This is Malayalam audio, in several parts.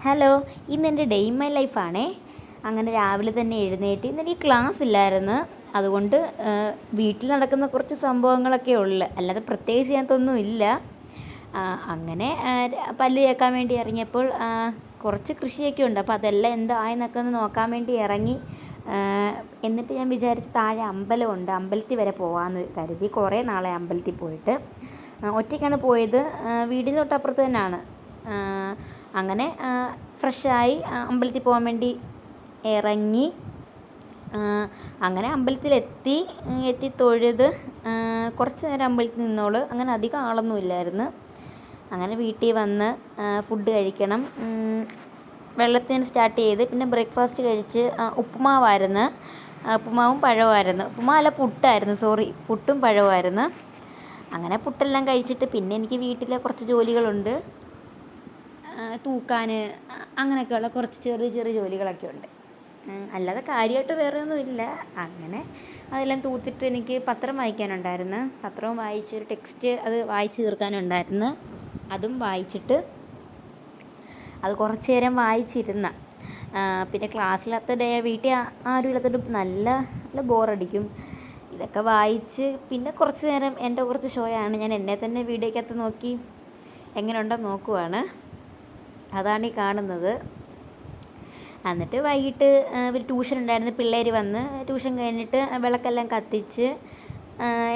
ഹലോ, ഇന്നെൻ്റെ ഡേ ഇൻ മൈ ലൈഫാണേ. അങ്ങനെ രാവിലെ തന്നെ എഴുന്നേറ്റ് ഇന്നെനിക്ക് ക്ലാസ് ഇല്ലായിരുന്നു. അതുകൊണ്ട് വീട്ടിൽ നടക്കുന്ന കുറച്ച് സംഭവങ്ങളൊക്കെ ഉള്ളു, അല്ലാതെ പ്രത്യേകിച്ച് ഇതിനകത്തൊന്നും ഇല്ല. അങ്ങനെ പല്ല് തേക്കാൻ വേണ്ടി ഇറങ്ങിയപ്പോൾ കുറച്ച് കൃഷിയൊക്കെ ഉണ്ട്. അപ്പോൾ അതെല്ലാം എന്തായെന്നൊക്കെ ഒന്ന് നോക്കാൻ വേണ്ടി ഇറങ്ങി. എന്നിട്ട് ഞാൻ വിചാരിച്ച് താഴെ അമ്പലമുണ്ട്, അമ്പലത്തിൽ വരെ പോകാമെന്ന് കരുതി. കുറേ നാളെ അമ്പലത്തിൽ പോയിട്ട്. ഒറ്റയ്ക്കാണ് പോയത്, വീടിന് തൊട്ടപ്പുറത്ത് തന്നെയാണ്. അങ്ങനെ ഫ്രഷായി അമ്പലത്തിൽ പോകാൻ വേണ്ടി ഇറങ്ങി. അങ്ങനെ എത്തി തൊഴുത് കുറച്ച് നേരം അമ്പലത്തിൽ നിന്നോളൂ. അങ്ങനെ അധികം ആളൊന്നും ഇല്ലായിരുന്നു. അങ്ങനെ വീട്ടിൽ വന്ന് ഫുഡ് കഴിക്കണം. വെള്ളത്തിന് സ്റ്റാർട്ട് ചെയ്ത് പിന്നെ ബ്രേക്ക്ഫാസ്റ്റ് കഴിച്ച് ഉപ്പുമാവായിരുന്നു. ഉപ്പുമാവും പഴവുമായിരുന്നു. ഉപ്പുമാവല്ല, പുട്ടായിരുന്നു, സോറി, പുട്ടും പഴവുമായിരുന്നു. അങ്ങനെ പുട്ടെല്ലാം കഴിച്ചിട്ട് പിന്നെ എനിക്ക് വീട്ടിലെ കുറച്ച് ജോലികളുണ്ട്, തൂക്കാൻ, അങ്ങനെയൊക്കെയുള്ള കുറച്ച് ചെറിയ ചെറിയ ജോലികളൊക്കെ ഉണ്ട്. അല്ലാതെ കാര്യമായിട്ട് വേറെ ഒന്നുമില്ല. അങ്ങനെ അതെല്ലാം തൂത്തിട്ട് എനിക്ക് പത്രം വായിക്കാനുണ്ടായിരുന്നു. പത്രവും വായിച്ച് ഒരു ടെക്സ്റ്റ് അത് വായിച്ച് തീർക്കാനുണ്ടായിരുന്നു. അതും വായിച്ചിട്ട് അത് കുറച്ച് നേരം വായിച്ചിരുന്ന പിന്നെ ക്ലാസ്സില്ലാത്ത ഡേ, വീട്ടിൽ ആരും ഇല്ലാത്തതുകൊണ്ട് നല്ല നല്ല ബോറടിക്കും. ഇതൊക്കെ വായിച്ച് പിന്നെ കുറച്ച് നേരം എൻ്റെ കുറച്ച് ഷോയാണ്. ഞാൻ എന്നെ തന്നെ വീഡിയോക്കകത്ത് നോക്കി എങ്ങനെ ഉണ്ടെന്ന് നോക്കുവാണ്. അതാണ് ഈ കാണുന്നത്. എന്നിട്ട് വൈകിട്ട് ഒരു ട്യൂഷൻ ഉണ്ടായിരുന്നു. പിള്ളേർ വന്ന് ട്യൂഷൻ കഴിഞ്ഞിട്ട് വിളക്കെല്ലാം കത്തിച്ച്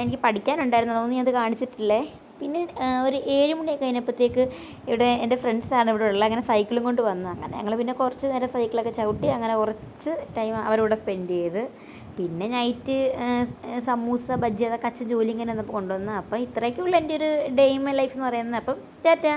എനിക്ക് പഠിക്കാനുണ്ടായിരുന്നു, അതൊന്നും ഞാനത് കാണിച്ചിട്ടില്ലേ. പിന്നെ ഒരു 7 മണിയൊക്കെ കഴിഞ്ഞപ്പോഴത്തേക്ക് ഇവിടെ എൻ്റെ ഫ്രണ്ട്സാണ് ഇവിടെ ഉള്ളത്. അങ്ങനെ സൈക്കിളും കൊണ്ട് വന്നു. അങ്ങനെ ഞങ്ങൾ പിന്നെ കുറച്ച് നേരം സൈക്കിളൊക്കെ ചവിട്ടി അങ്ങനെ കുറച്ച് ടൈം അവരോട് സ്പെൻഡ് ചെയ്ത്. പിന്നെ നൈറ്റ് സമൂസ, ബജ്ജി, അതൊക്കെ അച്ഛൻ ജോലി ഇങ്ങനെ വന്നപ്പോൾ കൊണ്ടുവന്ന്. അപ്പം ഇത്രയൊക്കെയുള്ള എൻ്റെ ഒരു ഡേ ഇൻ മൈ ലൈഫ് എന്ന് പറയുന്നത്. അപ്പം ടാറ്റാ.